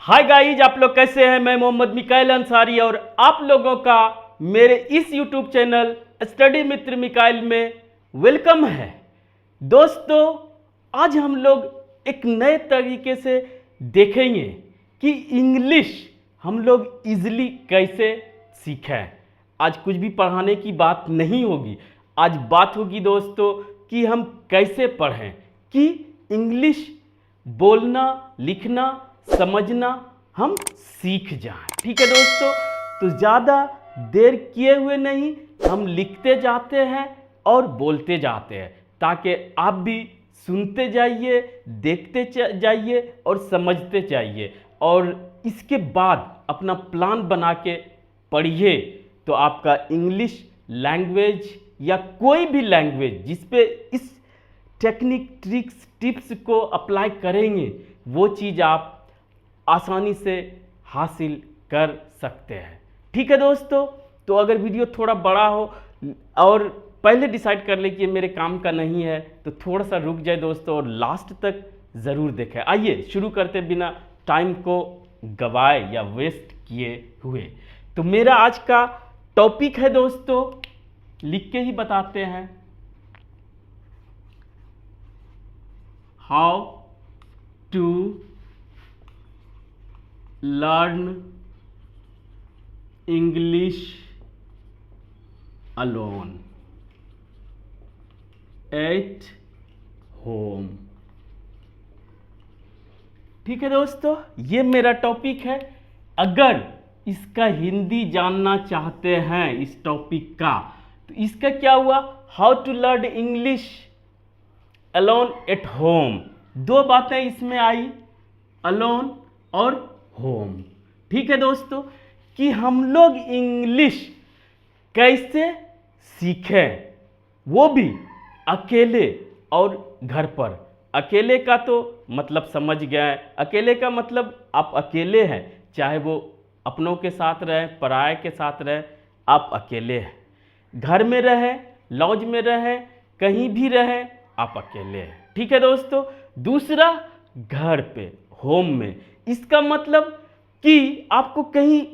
Hi guys, आप लोग कैसे हैं। मैं मोहम्मद मिकाइल अंसारी और आप लोगों का मेरे इस यूट्यूब चैनल स्टडी मित्र मिकाइल में वेलकम है। दोस्तों, आज हम लोग एक नए तरीके से देखेंगे कि इंग्लिश हम लोग इजीली कैसे सीखें। आज कुछ भी पढ़ाने की बात नहीं होगी, आज बात होगी दोस्तों कि हम कैसे पढ़ें कि इंग्लिश बोलना, लिखना, समझना हम सीख जाएं। ठीक है दोस्तों, तो ज़्यादा देर किए हुए नहीं, हम लिखते जाते हैं और बोलते जाते हैं ताकि आप भी सुनते जाइए, देखते जाइए और समझते जाइए और इसके बाद अपना प्लान बना के पढ़िए तो आपका इंग्लिश लैंग्वेज या कोई भी लैंग्वेज जिस पे इस टेक्निक, ट्रिक्स, टिप्स को अप्लाई करेंगे वो चीज़ आप आसानी से हासिल कर सकते हैं। ठीक है दोस्तों, तो अगर वीडियो थोड़ा बड़ा हो और पहले डिसाइड कर ले कि ये मेरे काम का नहीं है तो थोड़ा सा रुक जाए दोस्तों और लास्ट तक ज़रूर देखें। आइए शुरू करते बिना टाइम को गवाए या वेस्ट किए हुए। तो मेरा आज का टॉपिक है दोस्तों, लिख के ही बताते हैं, how to learn English alone at home. ठीक है दोस्तों, ये मेरा टॉपिक है। अगर इसका हिंदी जानना चाहते हैं इस टॉपिक का तो इसका क्या हुआ, how to learn English alone at home. दो बातें इसमें आई, अलोन और होम। ठीक है दोस्तों, कि हम लोग इंग्लिश कैसे सीखें, वो भी अकेले और घर पर। अकेले का तो मतलब समझ गए, अकेले का मतलब आप अकेले हैं, चाहे वो अपनों के साथ रहें, पराये के साथ रहें, आप अकेले हैं। घर में रहें, लॉज में रहें, कहीं भी रहें, आप अकेले हैं। ठीक है दोस्तों। दूसरा, घर पे, होम में, इसका मतलब कि आपको कहीं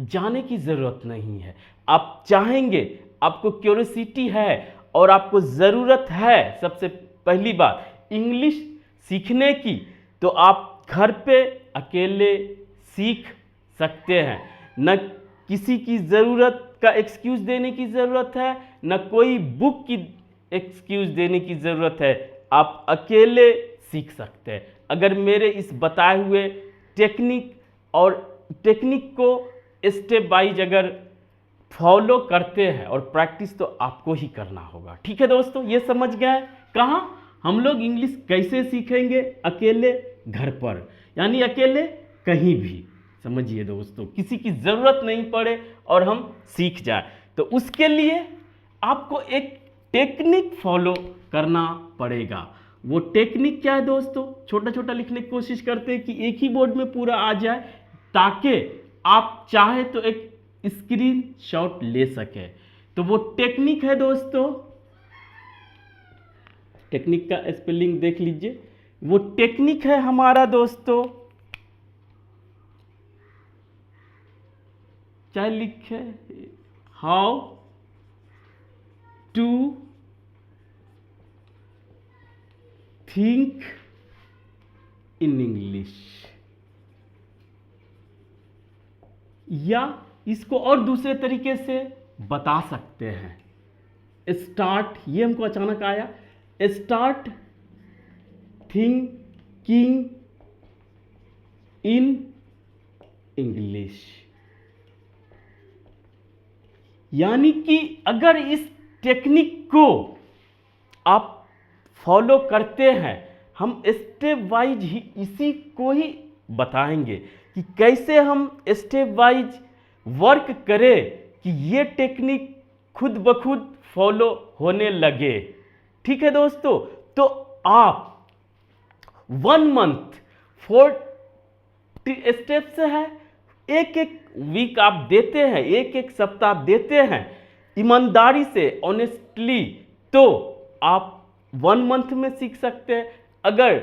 जाने की ज़रूरत नहीं है। आप चाहेंगे, आपको क्यूरियोसिटी है और आपको ज़रूरत है सबसे पहली बात इंग्लिश सीखने की, तो आप घर पे अकेले सीख सकते हैं। न किसी की ज़रूरत का एक्सक्यूज़ देने की ज़रूरत है, न कोई बुक की एक्सक्यूज़ देने की ज़रूरत है, आप अकेले सीख सकते हैं अगर मेरे इस बताए हुए टेक्निक को स्टेप बाइज अगर फॉलो करते हैं, और प्रैक्टिस तो आपको ही करना होगा। ठीक है दोस्तों, ये समझ गए कहाँ हम लोग इंग्लिश कैसे सीखेंगे, अकेले घर पर, यानी अकेले कहीं भी। समझिए दोस्तों, किसी की ज़रूरत नहीं पड़े और हम सीख जाए, तो उसके लिए आपको एक टेक्निक फॉलो करना पड़ेगा। वो टेक्निक क्या है दोस्तों, छोटा छोटा लिखने की कोशिश करते हैं कि एक ही बोर्ड में पूरा आ जाए ताकि आप चाहे तो एक स्क्रीन शॉट ले सके। तो वो टेक्निक है दोस्तों, टेक्निक का स्पेलिंग देख लीजिए। वो टेक्निक है हमारा दोस्तों, चाहे लिखे how to think in English, या इसको और दूसरे तरीके से बता सकते हैं, स्टार्ट, ये हमको अचानक आया, स्टार्ट थिंकिंग इन इंग्लिश। यानी कि अगर इस टेक्निक को आप फॉलो करते हैं, हम स्टेप वाइज ही इसी को ही बताएंगे कि कैसे हम स्टेप वाइज वर्क करें कि ये टेक्निक खुद ब खुद फॉलो होने लगे। ठीक है दोस्तों, तो आप 1 मंथ 4 स्टेप्स है, एक एक वीक आप देते हैं, एक एक सप्ताह देते हैं ईमानदारी से, ऑनेस्टली, तो आप 1 मंथ में सीख सकते हैं। अगर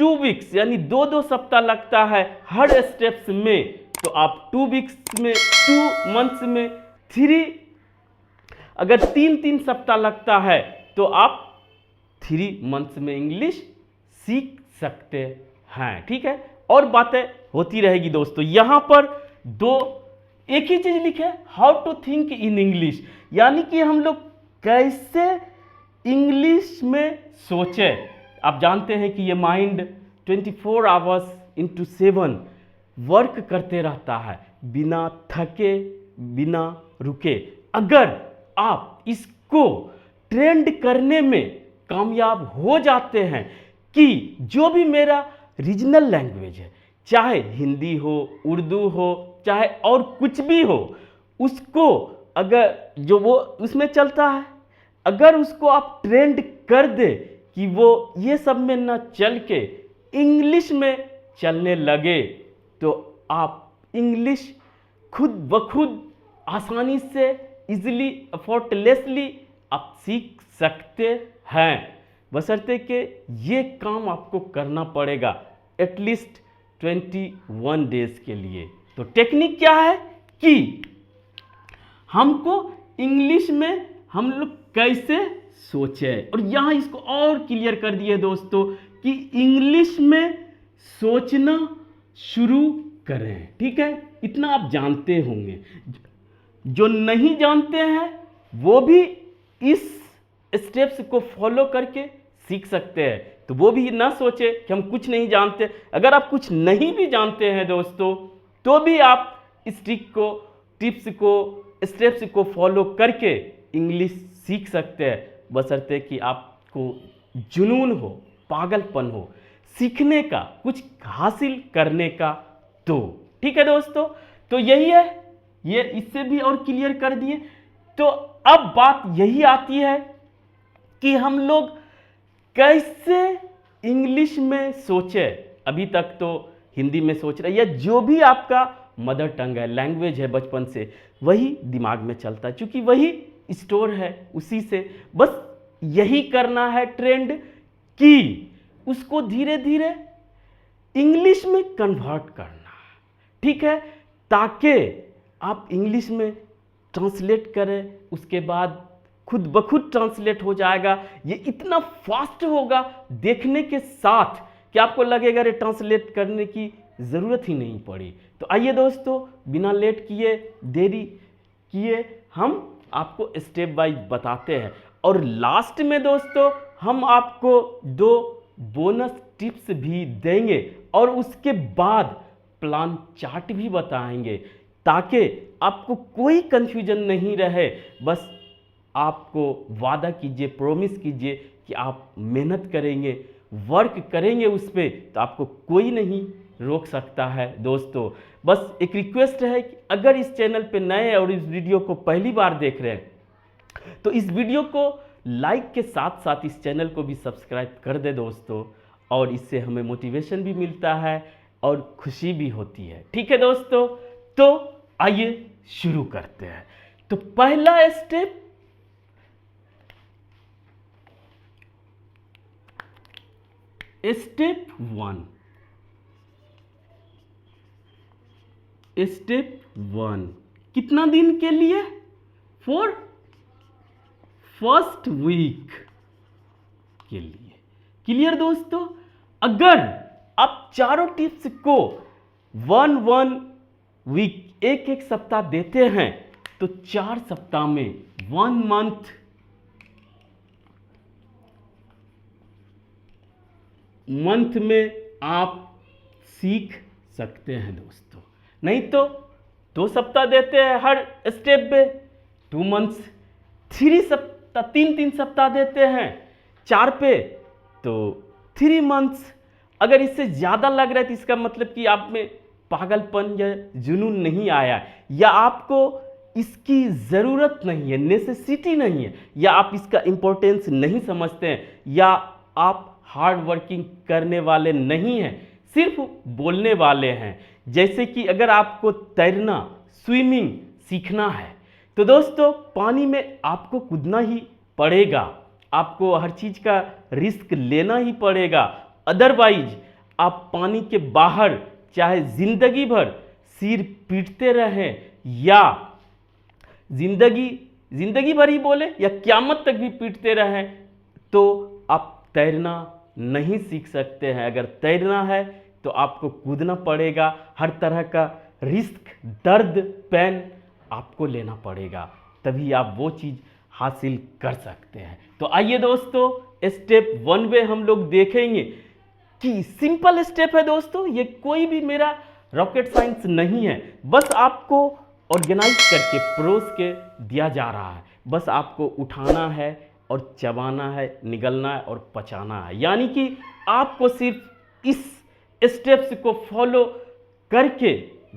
2 वीक्स यानी 2 सप्ताह लगता है हर स्टेप्स में, तो आप 2 वीक्स में, 2 मंथ्स में, 3 अगर 3 सप्ताह लगता है तो आप 3 मंथ्स में इंग्लिश सीख सकते हैं। ठीक है, और बातें होती रहेगी दोस्तों। यहां पर एक ही चीज लिखे है, how to think in English, यानी कि हम लोग कैसे इंग्लिश में सोचे। आप जानते हैं कि ये माइंड 24 आवर्स इंटू 7 वर्क करते रहता है, बिना थके, बिना रुके। अगर आप इसको ट्रेंड करने में कामयाब हो जाते हैं कि जो भी मेरा रीजनल लैंग्वेज है, चाहे हिंदी हो, उर्दू हो, चाहे और कुछ भी हो, उसको अगर जो वो उसमें चलता है, अगर उसको आप ट्रेंड कर दे कि वो ये सब में ना चल के इंग्लिश में चलने लगे, तो आप इंग्लिश खुद ब खुद आसानी से, इजीली, एफर्टलेसली आप सीख सकते हैं, बशर्ते कि ये काम आपको करना पड़ेगा एटलीस्ट 21 डेज के लिए। तो टेक्निक क्या है कि हमको इंग्लिश में हम लोग कैसे सोचे, और यहाँ इसको और क्लियर कर दिए दोस्तों कि इंग्लिश में सोचना शुरू करें। ठीक है, इतना आप जानते होंगे। जो नहीं जानते हैं वो भी इस स्टेप्स को फॉलो करके सीख सकते हैं, तो वो भी ना सोचे कि हम कुछ नहीं जानते। अगर आप कुछ नहीं भी जानते हैं दोस्तों, तो भी आप इस ट्रिक को, टिप्स को, स्टेप्स को फॉलो करके इंग्लिश सीख सकते हैं, बशर्ते कि आपको जुनून हो, पागलपन हो सीखने का, कुछ हासिल करने का। तो ठीक है दोस्तों, तो यही है, ये इससे भी और क्लियर कर दिए। तो अब बात यही आती है कि हम लोग कैसे इंग्लिश में सोचे। अभी तक तो हिंदी में सोच रहे, या जो भी आपका मदर टंग है, लैंग्वेज है, बचपन से वही दिमाग में चलता है, क्योंकि वही स्टोर है, उसी से बस यही करना है ट्रेंड कि उसको धीरे धीरे इंग्लिश में कन्वर्ट करना है। ठीक है, ताकि आप इंग्लिश में ट्रांसलेट करें, उसके बाद खुद ब खुद ट्रांसलेट हो जाएगा। ये इतना फास्ट होगा देखने के साथ कि आपको लगेगा रे ट्रांसलेट करने की ज़रूरत ही नहीं पड़ी। तो आइए दोस्तों, बिना लेट किए, देरी किए, हम आपको स्टेप बाय बताते हैं। और लास्ट में दोस्तों हम आपको 2 बोनस टिप्स भी देंगे और उसके बाद प्लान चार्ट भी बताएंगे, ताकि आपको कोई कंफ्यूजन नहीं रहे। बस आपको वादा कीजिए, प्रॉमिस कीजिए कि आप मेहनत करेंगे, वर्क करेंगे उस पर, तो आपको कोई नहीं रोक सकता है दोस्तों। बस एक रिक्वेस्ट है कि अगर इस चैनल पे नए और इस वीडियो को पहली बार देख रहे हैं, तो इस वीडियो को लाइक के साथ साथ इस चैनल को भी सब्सक्राइब कर दे दोस्तों, और इससे हमें मोटिवेशन भी मिलता है और खुशी भी होती है। ठीक है दोस्तों, तो आइए शुरू करते हैं। तो पहला स्टेप, स्टेप 1 कितना दिन के लिए? फॉर फर्स्ट वीक के लिए। क्लियर दोस्तों? अगर आप चारों टिप्स को 1 वीक, एक सप्ताह देते हैं, तो 4 सप्ताह में, 1 मंथ में आप सीख सकते हैं दोस्तों। नहीं तो 2 सप्ताह देते हैं हर स्टेप पे, 2 मंथ्स, 3 सप्ताह देते हैं 4 पे, तो 3 मंथ्स। अगर इससे ज़्यादा लग रहा है तो इसका मतलब कि आप में पागलपन या जुनून नहीं आया, या आपको इसकी ज़रूरत नहीं है, नेसेसिटी नहीं है, या आप इसका इम्पोर्टेंस नहीं समझते हैं, या आप हार्ड वर्किंग करने वाले नहीं हैं, सिर्फ बोलने वाले हैं। जैसे कि अगर आपको तैरना, स्विमिंग सीखना है, तो दोस्तों पानी में आपको कूदना ही पड़ेगा, आपको हर चीज़ का रिस्क लेना ही पड़ेगा। अदरवाइज आप पानी के बाहर चाहे जिंदगी भर सिर पीटते रहें या जिंदगी भर ही बोले या क़यामत तक भी पीटते रहें, तो आप तैरना नहीं सीख सकते हैं। अगर तैरना है तो आपको कूदना पड़ेगा, हर तरह का रिस्क, दर्द, पेन आपको लेना पड़ेगा, तभी आप वो चीज़ हासिल कर सकते हैं। तो आइए दोस्तों, स्टेप 1 में हम लोग देखेंगे कि सिंपल स्टेप है दोस्तों, ये कोई भी मेरा रॉकेट साइंस नहीं है, बस आपको ऑर्गेनाइज करके परोस के दिया जा रहा है। बस आपको उठाना है और चबाना है, निगलना है और पचाना है। यानी कि आपको सिर्फ इस स्टेप्स को फॉलो करके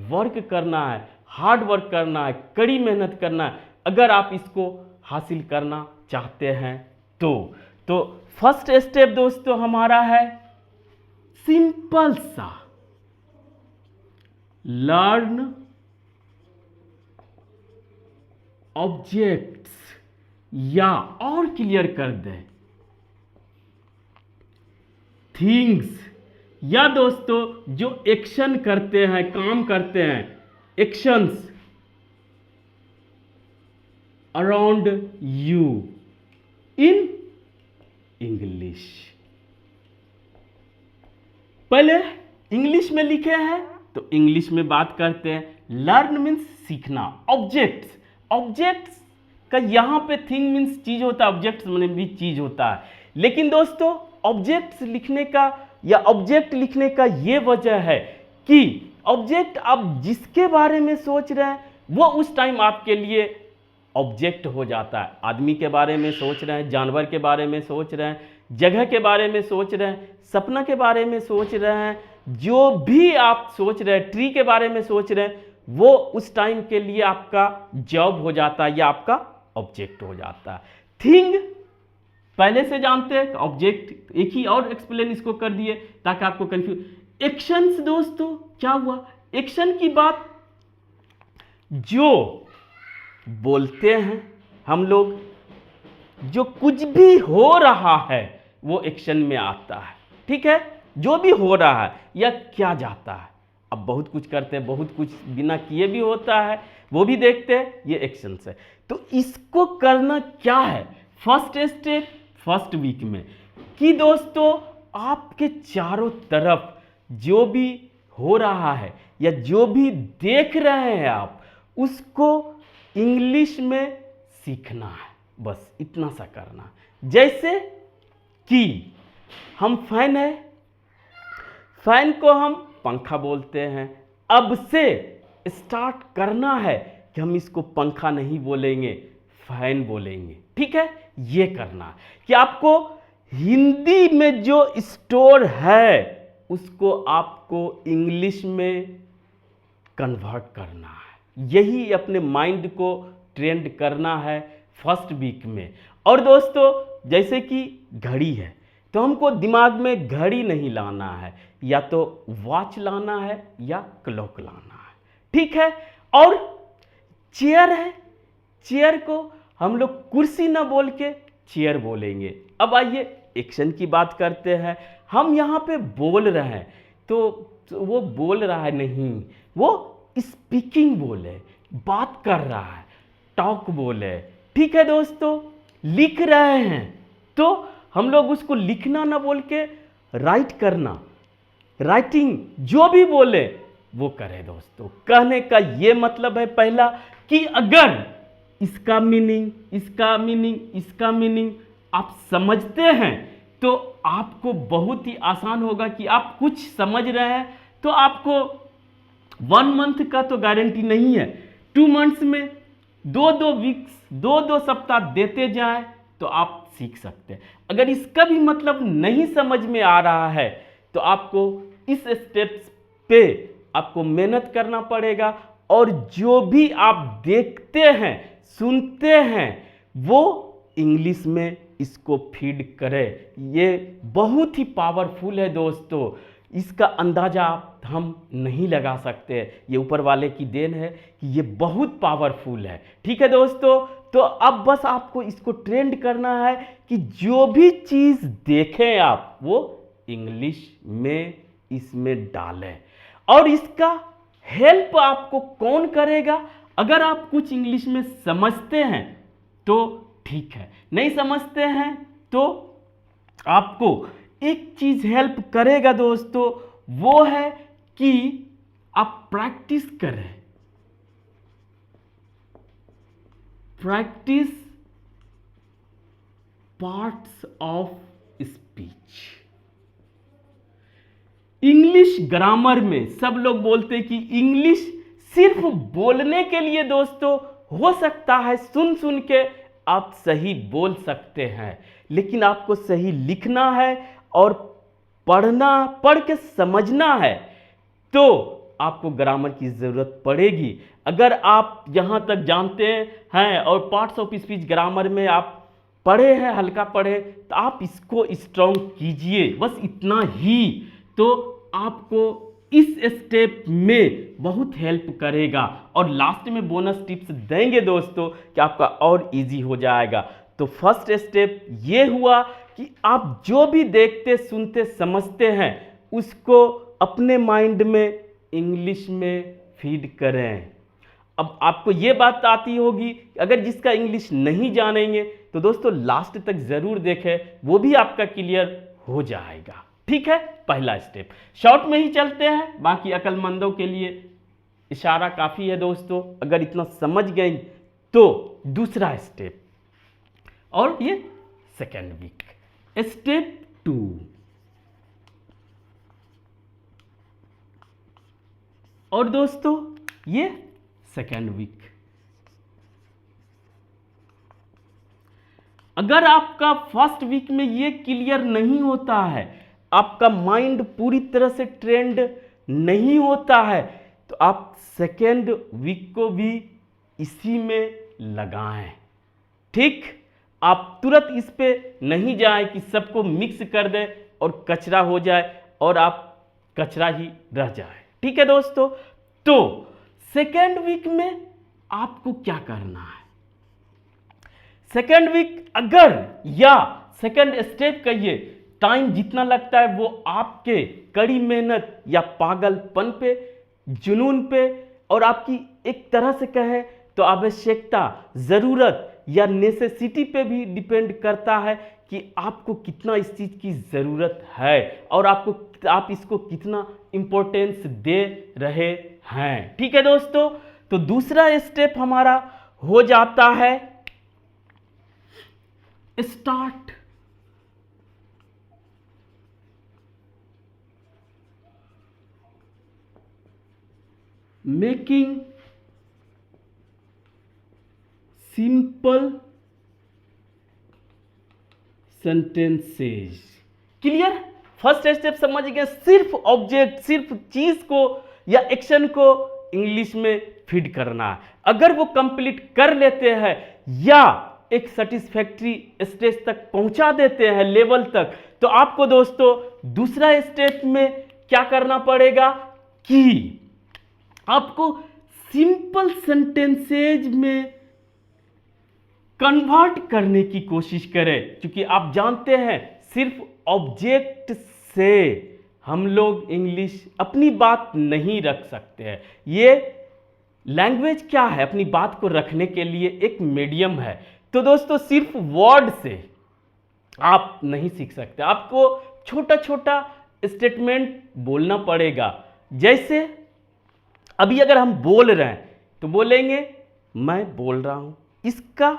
वर्क करना है, हार्ड वर्क करना है, कड़ी मेहनत करना है, अगर आप इसको हासिल करना चाहते हैं तो फर्स्ट स्टेप दोस्तों हमारा है सिंपल सा, लर्न ऑब्जेक्ट्स, या और क्लियर कर दें थिंग्स, या दोस्तों जो एक्शन करते हैं, काम करते हैं, actions around you in English. पहले इंग्लिश में लिखे हैं तो इंग्लिश में बात करते हैं। लर्न मीन्स सीखना, ऑब्जेक्ट्स का यहाँ पे थिंग मीन्स चीज होता है, ऑब्जेक्ट्स में भी चीज होता है। लेकिन दोस्तों ऑब्जेक्ट्स लिखने का या ऑब्जेक्ट लिखने का ये वजह है कि ऑब्जेक्ट आप जिसके बारे में सोच रहे हैं वो उस टाइम आपके लिए ऑब्जेक्ट हो जाता है। आदमी के बारे में सोच रहे हैं, जानवर के बारे में सोच रहे हैं, जगह के बारे में सोच रहे हैं, सपना के बारे में सोच रहे हैं, जो भी आप सोच रहे हैं, ट्री के बारे में सोच रहे हैं, वो उस टाइम के लिए आपका जॉब हो जाता है या आपका ऑब्जेक्ट हो जाता है। थिंग पहले से जानते हैं, ऑब्जेक्ट एक ही और एक्सप्लेन इसको कर दिए ताकि आपको कंफ्यूज। एक्शंस दोस्तों क्या हुआ, एक्शन की बात जो बोलते हैं हम लोग, जो कुछ भी हो रहा है वो एक्शन में आता है। ठीक है, जो भी हो रहा है या क्या जाता है। अब बहुत कुछ करते हैं, बहुत कुछ बिना किए भी होता है, वो भी देखते हैं, ये एक्शन है। तो इसको करना क्या है फर्स्ट स्टेप, फर्स्ट वीक में, कि दोस्तों आपके चारों तरफ जो भी हो रहा है या जो भी देख रहे हैं आप, उसको इंग्लिश में सीखना है। बस इतना सा करना। जैसे कि हम फैन है, फैन को हम पंखा बोलते हैं, अब से स्टार्ट करना है कि हम इसको पंखा नहीं बोलेंगे, फैन बोलेंगे। ठीक है, ये करना है कि आपको हिंदी में जो स्टोर है उसको आपको इंग्लिश में कन्वर्ट करना है। यही अपने माइंड को ट्रेंड करना है फर्स्ट वीक में। और दोस्तों जैसे कि घड़ी है तो हमको दिमाग में घड़ी नहीं लाना है, या तो वॉच लाना है या क्लॉक लाना है। ठीक है, और चेयर है, चेयर को हम लोग कुर्सी ना बोल के चेयर बोलेंगे। अब आइए एक्शन की बात करते हैं। हम यहाँ पे बोल रहे हैं तो वो बोल रहा है नहीं, वो स्पीकिंग बोले, बात कर रहा है, टॉक बोले। ठीक है दोस्तों, लिख रहे हैं तो हम लोग उसको लिखना ना बोल के राइट करना, राइटिंग जो भी बोले वो करें दोस्तों। कहने का ये मतलब है पहला कि अगर इसका मीनिंग, इसका मीनिंग, इसका मीनिंग आप समझते हैं तो आपको बहुत ही आसान होगा कि आप कुछ समझ रहे हैं तो आपको 1 मंथ का तो गारंटी नहीं है, 2 मंथ्स में 2 वीक्स, 2 सप्ताह देते जाएं तो आप सीख सकते हैं। अगर इसका भी मतलब नहीं समझ में आ रहा है तो आपको इस स्टेप्स पे आपको मेहनत करना पड़ेगा, और जो भी आप देखते हैं, सुनते हैं, वो इंग्लिश में इसको फीड करें। ये बहुत ही पावरफुल है दोस्तों, इसका अंदाज़ा हम नहीं लगा सकते। ये ऊपर वाले की देन है कि ये बहुत पावरफुल है। ठीक है दोस्तों, तो अब बस आपको इसको ट्रेंड करना है कि जो भी चीज़ देखें आप वो इंग्लिश में इसमें डालें। और इसका हेल्प आपको कौन करेगा? अगर आप कुछ इंग्लिश में समझते हैं तो ठीक है, नहीं समझते हैं तो आपको एक चीज हेल्प करेगा दोस्तों, वो है कि आप प्रैक्टिस करें। Practice parts of speech. English grammar में सब लोग बोलते हैं कि इंग्लिश सिर्फ बोलने के लिए दोस्तों हो सकता है, सुन सुन के आप सही बोल सकते हैं, लेकिन आपको सही लिखना है और पढ़ के समझना है तो आपको ग्रामर की जरूरत पड़ेगी। अगर आप यहां तक जानते हैं और पार्ट्स ऑफ स्पीच ग्रामर में आप पढ़े हैं, हल्का पढ़े, तो आप इसको स्ट्रॉन्ग कीजिए, बस इतना ही, तो आपको इस स्टेप में बहुत हेल्प करेगा। और लास्ट में बोनस टिप्स देंगे दोस्तों कि आपका और इजी हो जाएगा। तो फर्स्ट स्टेप ये हुआ कि आप जो भी देखते, सुनते, समझते हैं उसको अपने माइंड में इंग्लिश में फीड करें। अब आपको ये बात आती होगी, अगर जिसका इंग्लिश नहीं जानेंगे तो दोस्तों लास्ट तक जरूर देखें, वो भी आपका क्लियर हो जाएगा। ठीक है, पहला स्टेप। शॉर्ट में ही चलते हैं, बाकी अक्लमंदों के लिए इशारा काफी है दोस्तों, अगर इतना समझ गए तो दूसरा स्टेप, और ये सेकेंड वीक। स्टेप 2, और दोस्तों ये सेकेंड वीक। अगर आपका फर्स्ट वीक में ये क्लियर नहीं होता है, आपका माइंड पूरी तरह से ट्रेंड नहीं होता है, तो आप सेकेंड वीक को भी इसी में लगाएं। ठीक, आप तुरंत इस पे नहीं जाएं कि सबको मिक्स कर दें और कचरा हो जाए और आप कचरा ही रह जाए। ठीक है दोस्तों, तो सेकेंड वीक में आपको क्या करना है? सेकेंड वीक अगर, या सेकेंड स्टेप कहिए, टाइम जितना लगता है वो आपके कड़ी मेहनत या पागलपन पे, जुनून पे, और आपकी एक तरह से कहे तो आवश्यकता, जरूरत या नेसेसिटी पे भी डिपेंड करता है कि आपको कितना इस चीज की जरूरत है और आप इसको कितना इंपॉर्टेंस दे रहे हैं। ठीक है दोस्तों, तो दूसरा स्टेप हमारा हो जाता है start making simple sentences. Clear? First step समझ गए, सिर्फ ऑब्जेक्ट, सिर्फ चीज को या एक्शन को इंग्लिश में फीड करना है। अगर वो कंप्लीट कर लेते हैं या एक सेटिस्फैक्ट्री स्टेज तक पहुंचा देते हैं, लेवल तक, तो आपको दोस्तों दूसरा स्टेप में क्या करना पड़ेगा कि आपको सिंपल सेंटेंसेज में कन्वर्ट करने की कोशिश करें, क्योंकि आप जानते हैं सिर्फ ऑब्जेक्ट से हम लोग इंग्लिश अपनी बात नहीं रख सकते हैं। ये लैंग्वेज क्या है? अपनी बात को रखने के लिए एक मीडियम है। तो दोस्तों सिर्फ वर्ड से आप नहीं सीख सकते, आपको छोटा छोटा स्टेटमेंट बोलना पड़ेगा। जैसे अभी अगर हम बोल रहे हैं तो बोलेंगे मैं बोल रहा हूं। इसका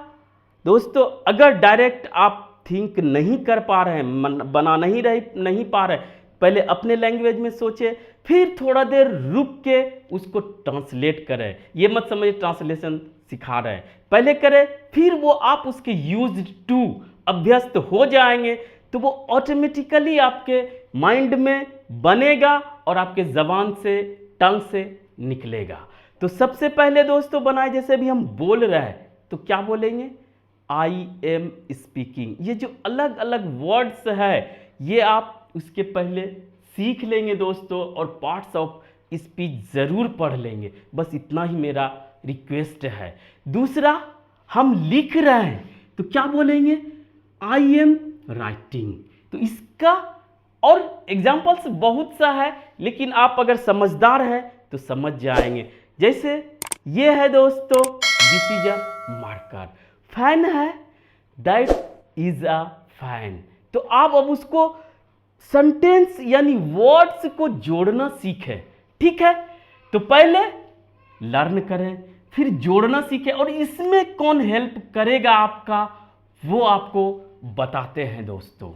दोस्तों अगर डायरेक्ट आप थिंक नहीं कर पा रहे हैं, बना नहीं पा रहे, पहले अपने लैंग्वेज में सोचे, फिर थोड़ा देर रुक के उसको ट्रांसलेट करें। ये मत समझिए ट्रांसलेशन सिखा रहे हैं, पहले करें, फिर वो आप उसके यूज्ड टू अभ्यस्त हो जाएंगे तो वो ऑटोमेटिकली आपके माइंड में बनेगा और आपके जबान से, टंग से निकलेगा। तो सबसे पहले दोस्तों बनाए, जैसे अभी हम बोल रहे हैं तो क्या बोलेंगे? I am speaking. ये जो अलग अलग वर्ड्स है ये आप उसके पहले सीख लेंगे दोस्तों, और पार्ट्स ऑफ स्पीच जरूर पढ़ लेंगे। बस इतना ही मेरा रिक्वेस्ट है। दूसरा, हम लिख रहे हैं तो क्या बोलेंगे? I am writing. तो इसका और एग्जाम्पल्स बहुत सा है, लेकिन आप अगर समझदार हैं तो समझ जाएंगे। जैसे ये है दोस्तों, this is a marker, fan है, दैट इज अ फैन। तो आप अब उसको सेंटेंस यानी वर्ड्स को जोड़ना सीखें, ठीक है। तो पहले लर्न करें, फिर जोड़ना सीखें, और इसमें कौन हेल्प करेगा आपका वो आपको बताते हैं दोस्तों।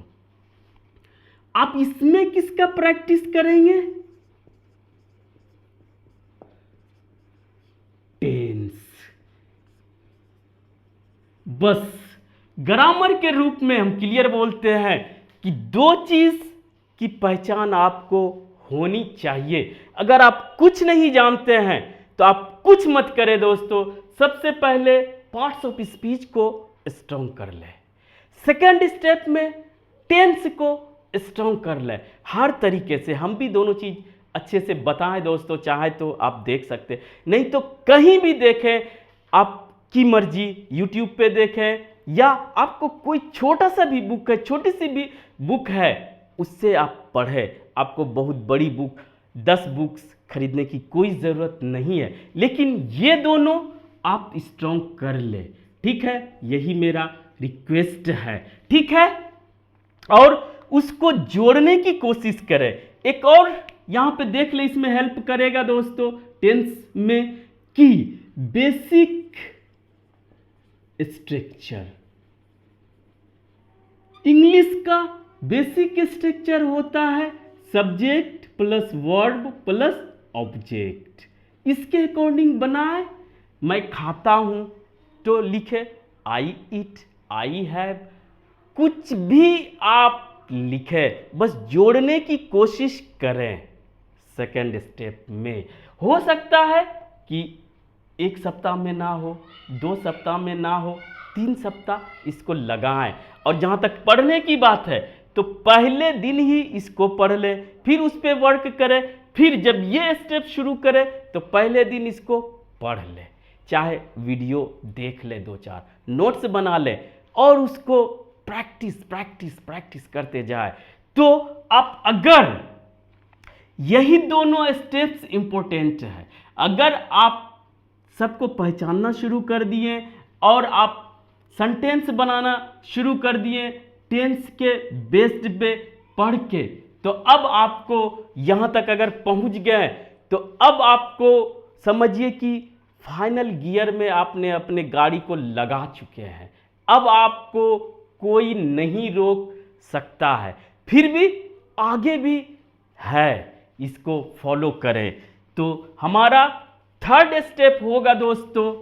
आप इसमें किसका प्रैक्टिस करेंगे? टेंस। बस ग्रामर के रूप में हम क्लियर बोलते हैं कि दो चीज की पहचान आपको होनी चाहिए। अगर आप कुछ नहीं जानते हैं तो आप कुछ मत करें दोस्तों। सबसे पहले पार्ट्स ऑफ स्पीच को स्ट्रॉन्ग कर ले, सेकंड स्टेप में टेंस को स्ट्रॉन्ग कर ले। हर तरीके से हम भी दोनों चीज अच्छे से बताएं दोस्तों। चाहे तो आप देख सकते, नहीं तो कहीं भी देखें, आपकी मर्जी, यूट्यूब पे देखें, या आपको कोई छोटा सा भी बुक है, छोटी सी भी बुक है, उससे आप पढ़ें। आपको बहुत बड़ी बुक 10 बुक्स खरीदने की कोई ज़रूरत नहीं है, लेकिन ये दोनों आप स्ट्रॉन्ग कर ले, ठीक है। यही मेरा रिक्वेस्ट है, ठीक है। और उसको जोड़ने की कोशिश करें। एक और यहां पे देख ले, इसमें हेल्प करेगा दोस्तों टेंस में कि बेसिक स्ट्रक्चर। इंग्लिश का बेसिक स्ट्रक्चर होता है subject plus verb plus object. इसके अकॉर्डिंग बनाए। मैं खाता हूं तो लिखे आई ईट, आई हैव, कुछ भी आप लिखे, बस जोड़ने की कोशिश करें। सेकंड स्टेप में हो सकता है कि 1 सप्ताह में ना हो, 2 सप्ताह में ना हो, 3 सप्ताह इसको लगाएं। और जहां तक पढ़ने की बात है तो पहले दिन ही इसको पढ़ लें, फिर उस पर वर्क करें, फिर जब ये स्टेप शुरू करें तो पहले दिन इसको पढ़ लें, चाहे वीडियो देख लें, 2-4 नोट्स बना लें, और उसको प्रैक्टिस प्रैक्टिस प्रैक्टिस करते जाए। तो आप अगर यही दोनों स्टेप्स इंपॉर्टेंट है, अगर आप सबको पहचानना शुरू कर दिए और आप सेंटेंस बनाना शुरू कर दिए टेंस के बेस्ड पे पढ़ के, तो अब आपको यहां तक अगर पहुंच गए तो अब आपको समझिए कि फाइनल गियर में आपने अपने गाड़ी को लगा चुके हैं। अब आपको कोई नहीं रोक सकता है, फिर भी आगे भी है, इसको फॉलो करें। तो हमारा थर्ड स्टेप होगा दोस्तों,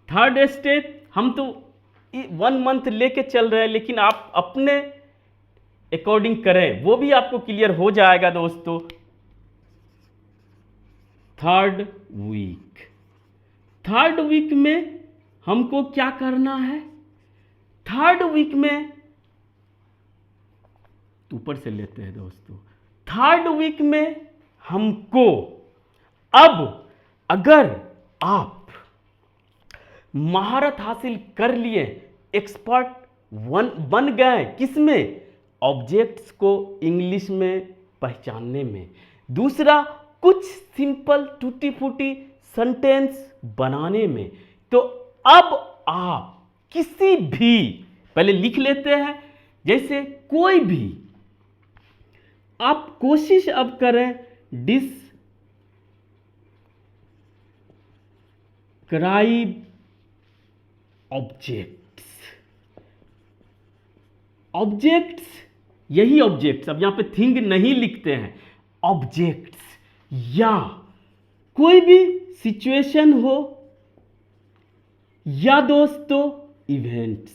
थर्ड स्टेप हम तो 1 मंथ लेके चल रहे हैं, लेकिन आप अपने अकॉर्डिंग करें, वो भी आपको क्लियर हो जाएगा दोस्तों। थर्ड वीक, थर्ड वीक में हमको क्या करना है? थर्ड वीक में ऊपर से लेते हैं दोस्तों। थर्ड वीक में हमको अब अगर आप महारत हासिल कर लिए, एक्सपर्ट बन गए, किसमें? ऑब्जेक्ट्स को इंग्लिश में पहचानने में। दूसरा, कुछ सिंपल टूटी फूटी सेंटेंस बनाने में। तो अब आप किसी भी, पहले लिख लेते हैं, जैसे कोई भी आप कोशिश अब करें डिस्क्राइब ऑब्जेक्ट्स। ऑब्जेक्ट्स, यही ऑब्जेक्ट्स, अब यहां पे थिंग नहीं लिखते हैं, ऑब्जेक्ट्स, या कोई भी सिचुएशन हो, या दोस्तों इवेंट्स।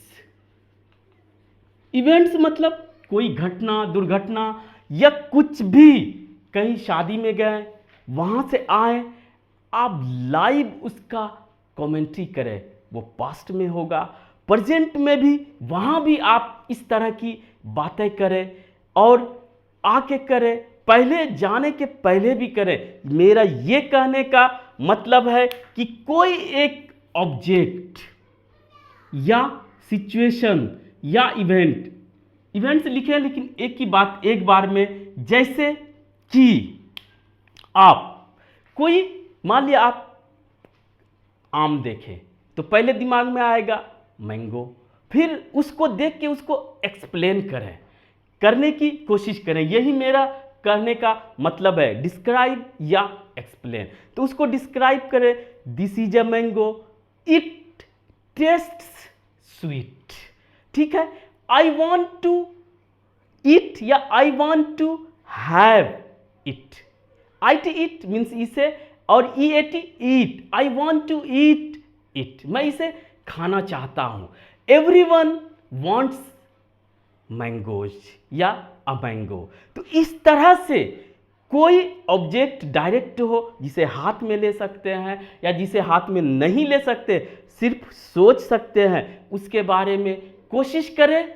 इवेंट्स मतलब कोई घटना, दुर्घटना, या कुछ भी, कहीं शादी में गए, वहां से आए, आप लाइव उसका कमेंट्री करें। वो पास्ट में होगा, प्रेजेंट में भी, वहां भी आप इस तरह की बातें करें, और आके करें, पहले जाने के पहले भी करें। मेरा ये कहने का मतलब है कि कोई एक ऑब्जेक्ट या सिचुएशन या इवेंट, इवेंट्स लिखे हैं लेकिन एक ही बात एक बार में, जैसे कि आप कोई, मान लिया आप आम देखें तो पहले दिमाग में आएगा मैंगो, फिर उसको देख के उसको एक्सप्लेन करें, करने की कोशिश करें। यही मेरा कहने का मतलब है, डिस्क्राइब या एक्सप्लेन। तो उसको डिस्क्राइब करें, this is a mango, it tastes sweet. ठीक है, आई वॉन्ट टू ईट या I want to have it. I T it means इसे, और E A T eat, I want to eat it, मैं इसे खाना चाहता हूं। एवरीवन वॉन्ट्स मैंगोज या अ मैंगो। तो इस तरह से कोई ऑब्जेक्ट डायरेक्ट हो जिसे हाथ में ले सकते हैं या जिसे हाथ में नहीं ले सकते, सिर्फ सोच सकते हैं, उसके बारे में कोशिश करें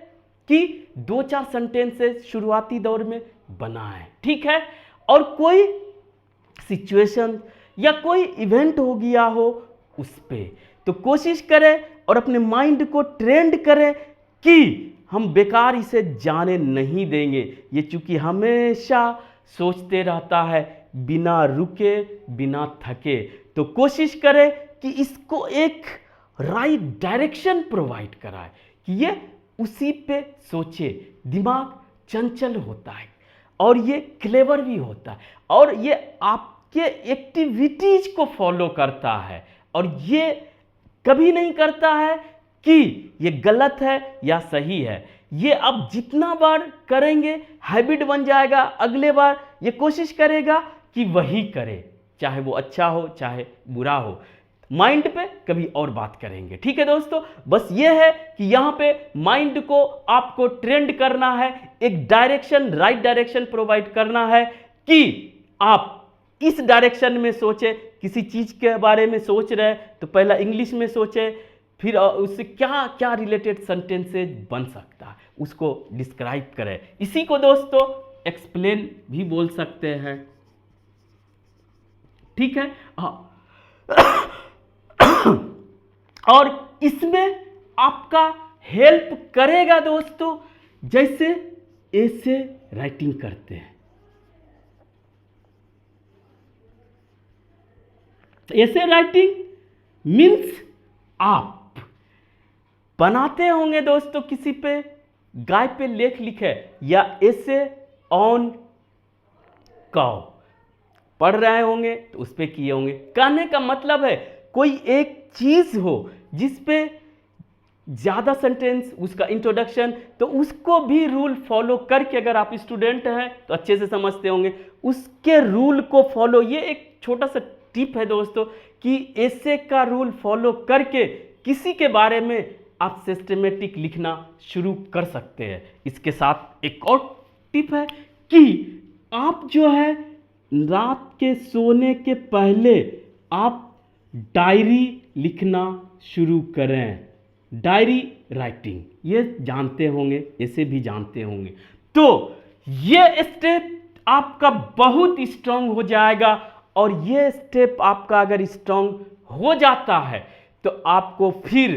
कि 2-4 सेंटेंसेस शुरुआती दौर में बनाएं। ठीक है, और कोई सिचुएशन या कोई इवेंट हो गया हो उस पे तो कोशिश करें और अपने माइंड को ट्रेंड करें कि हम बेकार इसे जाने नहीं देंगे। ये चूंकि हमेशा सोचते रहता है बिना रुके बिना थके, तो कोशिश करें कि इसको एक राइट डायरेक्शन प्रोवाइड कराए कि ये उसी पे सोचे। दिमाग चंचल होता है और ये क्लेवर भी होता है और ये आपके एक्टिविटीज को फॉलो करता है और ये कभी नहीं करता है कि ये गलत है या सही है। ये अब जितना बार करेंगे हैबिट बन जाएगा, अगले बार ये कोशिश करेगा कि वही करे, चाहे वो अच्छा हो चाहे बुरा हो। माइंड पे कभी और बात करेंगे। ठीक है दोस्तों, बस ये है कि यहाँ पे माइंड को आपको ट्रेंड करना है, एक डायरेक्शन, राइट डायरेक्शन प्रोवाइड करना है कि आप इस डायरेक्शन में सोचें। किसी चीज के बारे में सोच रहे हैं तो पहला इंग्लिश में सोचें, फिर उससे क्या क्या रिलेटेड सेंटेंसेस बन सकता है उसको डिस्क्राइब करें। इसी को दोस्तों एक्सप्लेन भी बोल सकते हैं। ठीक है, और इसमें आपका हेल्प करेगा दोस्तों, जैसे ऐसे राइटिंग करते हैं। ऐसे राइटिंग मीन्स आप बनाते होंगे दोस्तों, किसी पे गाय पे लेख लिखे या ऐसे ऑन काउ पढ़ रहे होंगे तो उस पे किए होंगे। कहने का मतलब है कोई एक चीज हो जिस पे ज्यादा सेंटेंस, उसका इंट्रोडक्शन, तो उसको भी रूल फॉलो करके, अगर आप स्टूडेंट हैं तो अच्छे से समझते होंगे, उसके रूल को फॉलो। ये एक छोटा सा टिप है दोस्तों कि ऐसे का रूल फॉलो करके किसी के बारे में आप सिस्टमेटिक लिखना शुरू कर सकते हैं। इसके साथ एक और टिप है कि आप जो है रात के सोने के पहले आप डायरी लिखना शुरू करें। डायरी राइटिंग ये जानते होंगे, ऐसे भी जानते होंगे। तो ये स्टेप आपका बहुत स्ट्रांग हो जाएगा और ये स्टेप आपका अगर स्ट्रांग हो जाता है तो आपको फिर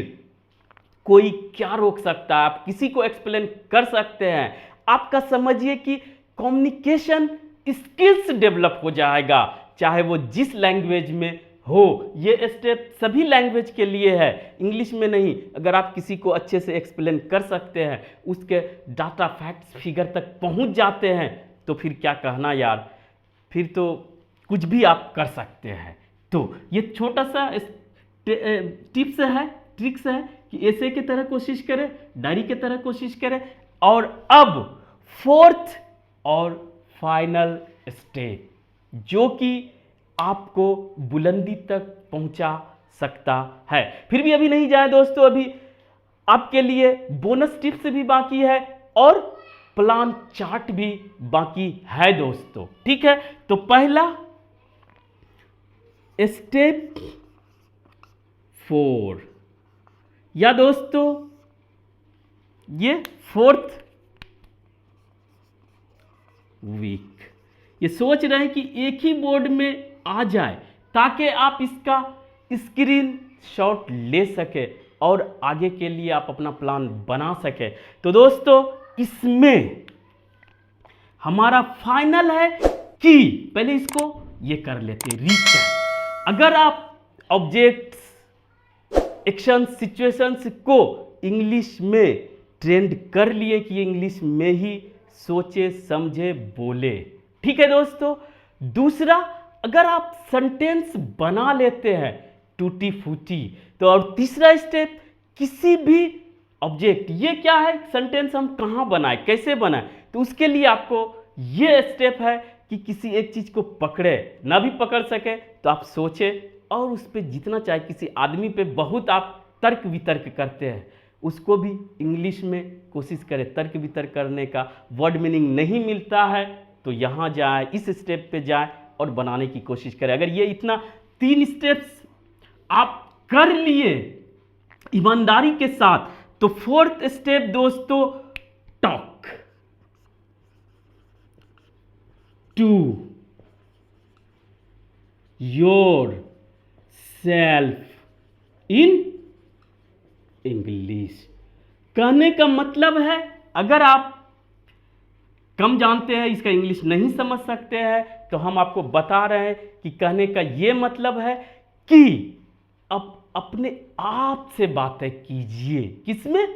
कोई क्या रोक सकता है, आप किसी को एक्सप्लेन कर सकते हैं। आपका समझिए कि कम्युनिकेशन स्किल्स डेवलप हो जाएगा, चाहे वो जिस लैंग्वेज में हो। ये स्टेप सभी लैंग्वेज के लिए है, इंग्लिश में नहीं। अगर आप किसी को अच्छे से एक्सप्लेन कर सकते हैं, उसके डाटा फैक्ट्स फिगर तक पहुंच जाते हैं, तो फिर क्या कहना यार, फिर तो कुछ भी आप कर सकते हैं। तो ये छोटा सा टिप्स है, ट्रिक्स है कि ऐसे की तरह कोशिश करें, डायरी की तरह कोशिश करें। और अब फोर्थ और फाइनल स्टेप जो कि आपको बुलंदी तक पहुंचा सकता है। फिर भी अभी नहीं जाए दोस्तों, अभी आपके लिए बोनस टिप्स भी बाकी है और प्लान चार्ट भी बाकी है दोस्तों। ठीक है, तो पहला स्टेप 4 या दोस्तों ये 4th वीक, ये सोच रहे हैं कि एक ही बोर्ड में आ जाए ताकि आप इसका स्क्रीन शॉट ले सके और आगे के लिए आप अपना प्लान बना सके। तो दोस्तों इसमें हमारा फाइनल है कि पहले इसको ये कर लेते रीचैट। अगर आप ऑब्जेक्ट्स, एक्शन, सिचुएशंस को इंग्लिश में ट्रेंड कर लिए कि इंग्लिश में ही सोचे, समझे, बोले, ठीक है दोस्तों। दूसरा, अगर आप सेंटेंस बना लेते हैं टूटी फूटी, तो और तीसरा स्टेप, किसी भी ऑब्जेक्ट, ये क्या है, सेंटेंस हम कहाँ बनाए, कैसे बनाए, तो उसके लिए आपको ये स्टेप है कि किसी एक चीज को पकड़े, ना भी पकड़ सके तो आप सोचे और उस पर जितना चाहे, किसी आदमी पे बहुत आप तर्क वितर्क करते हैं, उसको भी इंग्लिश में कोशिश करें। तर्क वितर्क करने का वर्ड मीनिंग नहीं मिलता है तो यहाँ जाए, इस स्टेप पे जाए और बनाने की कोशिश करें। अगर ये इतना 3 स्टेप्स आप कर लिए ईमानदारी के साथ, तो 4th स्टेप दोस्तों, talk to yourself in English. कहने का मतलब है, अगर आप कम जानते हैं, इसका इंग्लिश नहीं समझ सकते हैं, तो हम आपको बता रहे हैं कि कहने का ये मतलब है कि अब अपने आप से बातें कीजिए। किसमें?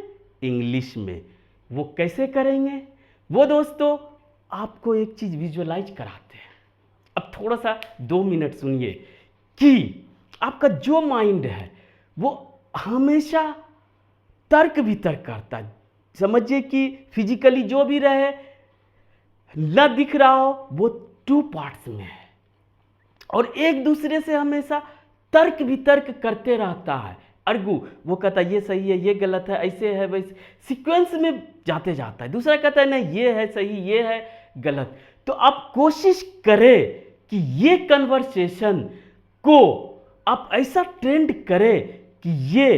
इंग्लिश में। वो कैसे करेंगे? वो दोस्तों आपको एक चीज विजुअलाइज कराते हैं। अब थोड़ा सा 2 मिनट सुनिए कि आपका जो माइंड है वो हमेशा तर्क वितर्क करता है। समझिए कि फिजिकली जो भी रहे, न दिख रहा हो, वो 2 पार्ट्स में है और एक दूसरे से हमेशा तर्क वितर्क करते रहता है। अर्गू, वो कहता है ये सही है, ये गलत है, ऐसे है, वैसे सीक्वेंस में जाते जाता है। दूसरा कहता है नहीं ये है सही, ये है गलत। तो आप कोशिश करें कि ये कन्वर्सेशन को आप ऐसा ट्रेंड करें कि ये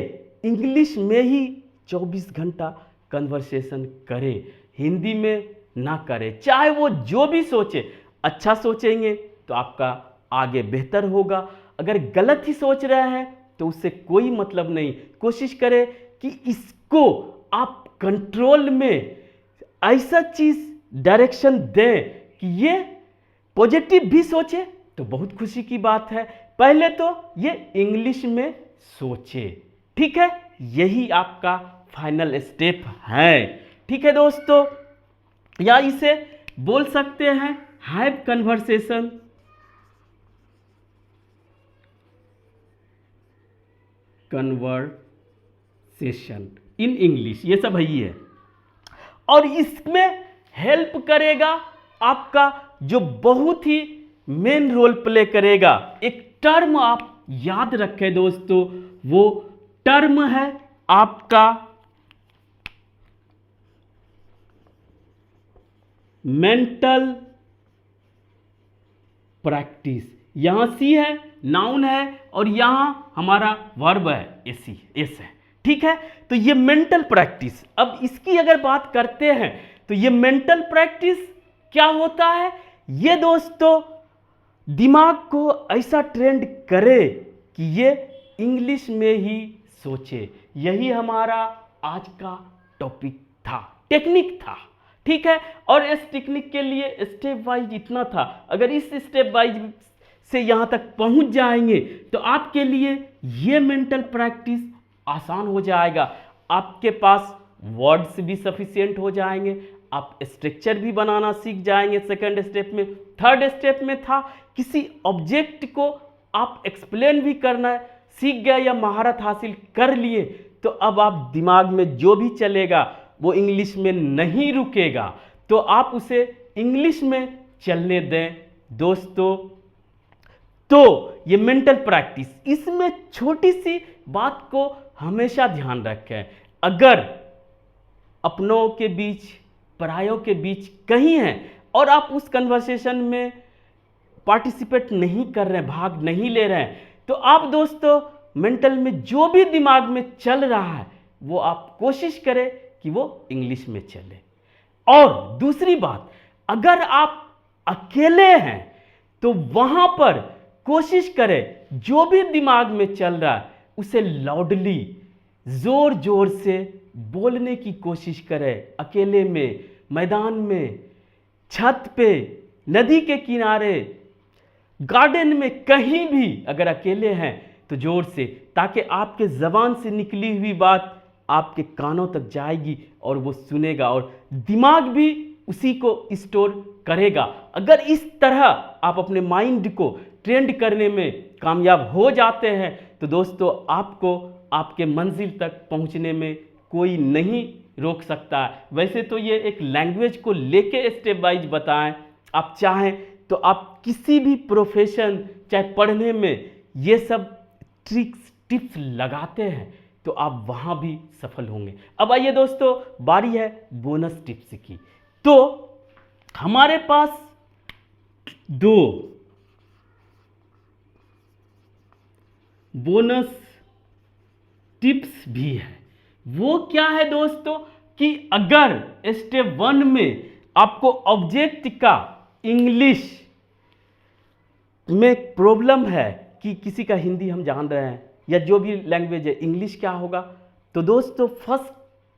इंग्लिश में ही 24 घंटा कन्वर्सेशन करे, हिंदी में ना करे। चाहे वो जो भी सोचे, अच्छा सोचेंगे तो आपका आगे बेहतर होगा। अगर गलत ही सोच रहे हैं तो उससे कोई मतलब नहीं। कोशिश करें कि इसको आप कंट्रोल में ऐसा चीज डायरेक्शन दें कि ये पॉजिटिव भी सोचे तो बहुत खुशी की बात है। पहले तो ये इंग्लिश में सोचे, ठीक है। यही आपका फाइनल स्टेप है, ठीक है दोस्तों। या इसे बोल सकते हैं हैव कन्वर्सेशन इन इंग्लिश, ये सब ही है। और इसमें हेल्प करेगा आपका जो बहुत ही मेन रोल प्ले करेगा, एक टर्म आप याद रखें दोस्तों, वो टर्म है आपका मेंटल प्रैक्टिस। यहां सी है, नाउन है, और यहां हमारा वर्ब है, एस है, ठीक है। तो ये मेंटल प्रैक्टिस, अब इसकी अगर बात करते हैं तो ये मेंटल प्रैक्टिस क्या होता है? ये दोस्तों दिमाग को ऐसा ट्रेंड करे कि ये इंग्लिश में ही सोचे। यही हमारा आज का टॉपिक था, टेक्निक था, ठीक है। और इस टेक्निक के लिए स्टेप वाइज इतना था। अगर इस स्टेप वाइज से यहां तक पहुंच जाएंगे तो आपके लिए ये मेंटल प्रैक्टिस आसान हो जाएगा। आपके पास वर्ड्स भी सफिशिएंट हो जाएंगे, आप स्ट्रक्चर भी बनाना सीख जाएंगे। सेकंड स्टेप में, थर्ड स्टेप में था किसी ऑब्जेक्ट को आप एक्सप्लेन भी करना सीख गए या महारत हासिल कर लिए, तो अब आप दिमाग में जो भी चलेगा वो इंग्लिश में नहीं रुकेगा, तो आप उसे इंग्लिश में चलने दें दोस्तों। तो ये मेंटल प्रैक्टिस, इसमें छोटी सी बात को हमेशा ध्यान रखें। अगर अपनों के बीच, परायों के बीच कहीं हैं और आप उस कन्वर्सेशन में पार्टिसिपेट नहीं कर रहे हैं, भाग नहीं ले रहे हैं, तो आप दोस्तों मेंटल में जो भी दिमाग में चल रहा है वो आप कोशिश करें कि वो इंग्लिश में चले। और दूसरी बात, अगर आप अकेले हैं तो वहां पर कोशिश करें जो भी दिमाग में चल रहा है उसे लाउडली ज़ोर ज़ोर से बोलने की कोशिश करें, अकेले में, मैदान में, छत पे, नदी के किनारे, गार्डन में, कहीं भी अगर अकेले हैं तो ज़ोर से, ताकि आपके ज़बान से निकली हुई बात आपके कानों तक जाएगी और वो सुनेगा और दिमाग भी उसी को स्टोर करेगा। अगर इस तरह आप अपने माइंड को ट्रेंड करने में कामयाब हो जाते हैं तो दोस्तों आपको आपके मंजिल तक पहुंचने में कोई नहीं रोक सकता है। वैसे तो ये एक लैंग्वेज को लेके स्टेप वाइज बताएं, आप चाहें तो आप किसी भी प्रोफेशन चाहे पढ़ने में ये सब ट्रिक्स टिप्स लगाते हैं तो आप वहाँ भी सफल होंगे। अब आइए दोस्तों, बारी है बोनस टिप्स की। तो हमारे पास 2 बोनस टिप्स भी है। वो क्या है दोस्तों कि अगर स्टेप 1 में आपको ऑब्जेक्ट का इंग्लिश में प्रॉब्लम है कि किसी का हिंदी हम जान रहे हैं या जो भी लैंग्वेज है इंग्लिश क्या होगा, तो दोस्तों फर्स्ट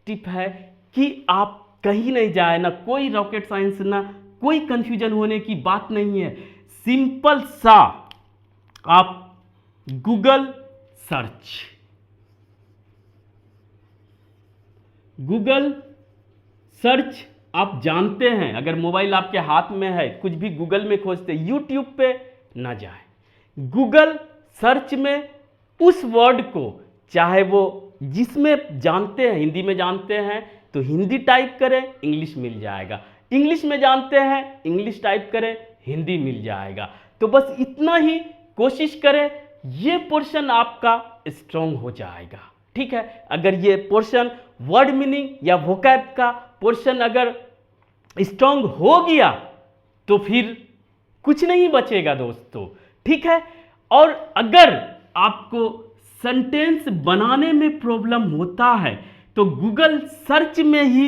टिप है कि आप कहीं नहीं जाए, ना कोई रॉकेट साइंस, ना कोई कंफ्यूजन होने की बात नहीं है। सिंपल सा आप गूगल सर्च आप जानते हैं, अगर मोबाइल आपके हाथ में है कुछ भी गूगल में खोजते, यूट्यूब पे ना जाए, गूगल सर्च में उस वर्ड को, चाहे वो जिसमें जानते हैं, हिंदी में जानते हैं तो हिंदी टाइप करें, इंग्लिश मिल जाएगा, इंग्लिश में जानते हैं इंग्लिश टाइप करें, हिंदी मिल जाएगा। तो बस इतना ही कोशिश करें, ये पोर्शन आपका स्ट्रॉन्ग हो जाएगा। ठीक है, अगर ये पोर्शन वर्ड मीनिंग या वोकैब का पोर्शन अगर स्ट्रॉन्ग हो गया तो फिर कुछ नहीं बचेगा दोस्तों। ठीक है, और अगर आपको सेंटेंस बनाने में प्रॉब्लम होता है तो गूगल सर्च में ही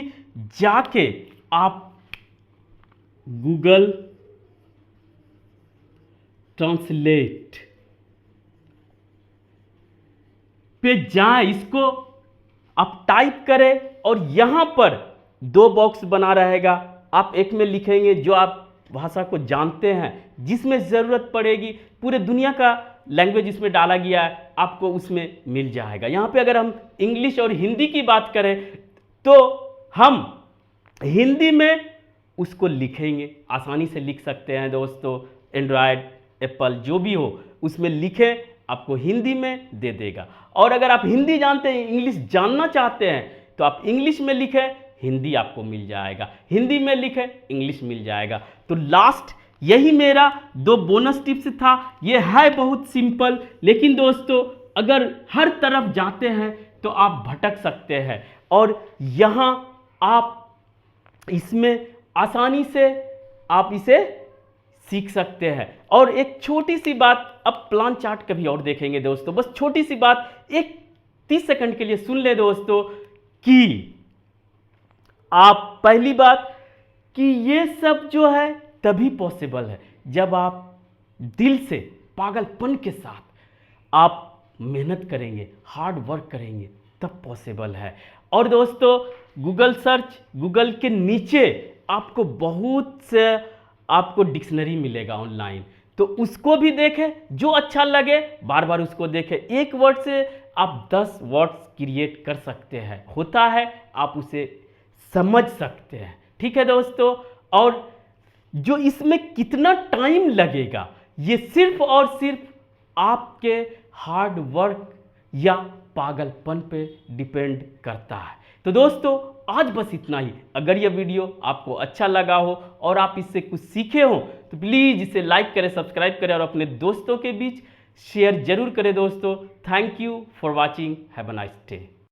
जाके आप गूगल ट्रांसलेट पे जाएं, इसको आप टाइप करें और यहां पर 2 बॉक्स बना रहेगा। आप एक में लिखेंगे जो आप भाषा को जानते हैं, जिसमें ज़रूरत पड़ेगी, पूरे दुनिया का लैंग्वेज इसमें डाला गया है, आपको उसमें मिल जाएगा। यहाँ पे अगर हम इंग्लिश और हिंदी की बात करें तो हम हिंदी में उसको लिखेंगे, आसानी से लिख सकते हैं दोस्तों, एंड्रॉयड, एप्पल जो भी हो उसमें लिखें, आपको हिंदी में दे देगा। और अगर आप हिंदी जानते हैं, इंग्लिश जानना चाहते हैं तो आप इंग्लिश में लिखें, हिंदी आपको मिल जाएगा, हिंदी में लिखें, इंग्लिश मिल जाएगा। तो लास्ट यही मेरा 2 बोनस टिप्स था। ये है बहुत सिंपल, लेकिन दोस्तों अगर हर तरफ जाते हैं तो आप भटक सकते हैं और यहाँ आप इसमें आसानी से आप इसे सीख सकते हैं। और एक छोटी सी बात, अब प्लान चार्ट कभी और देखेंगे दोस्तों, बस छोटी सी बात एक 30 सेकंड के लिए सुन ले दोस्तों कि आप, पहली बात कि ये सब जो है तभी पॉसिबल है जब आप दिल से पागलपन के साथ आप मेहनत करेंगे, हार्ड वर्क करेंगे, तब पॉसिबल है। और दोस्तों गूगल सर्च, गूगल के नीचे आपको बहुत से आपको डिक्शनरी मिलेगा ऑनलाइन, तो उसको भी देखें, जो अच्छा लगे बार बार उसको देखें। एक वर्ड से आप 10 वर्ड्स क्रिएट कर सकते हैं, होता है, आप उसे समझ सकते हैं। ठीक है दोस्तों, और जो इसमें कितना टाइम लगेगा ये सिर्फ और सिर्फ आपके हार्ड वर्क या पागलपन पे डिपेंड करता है। तो दोस्तों आज बस इतना ही। अगर यह वीडियो आपको अच्छा लगा हो और आप इससे कुछ सीखे हो तो प्लीज़ इसे लाइक करें, सब्सक्राइब करें और अपने दोस्तों के बीच शेयर जरूर करें दोस्तों। Thank you for watching, have a nice day.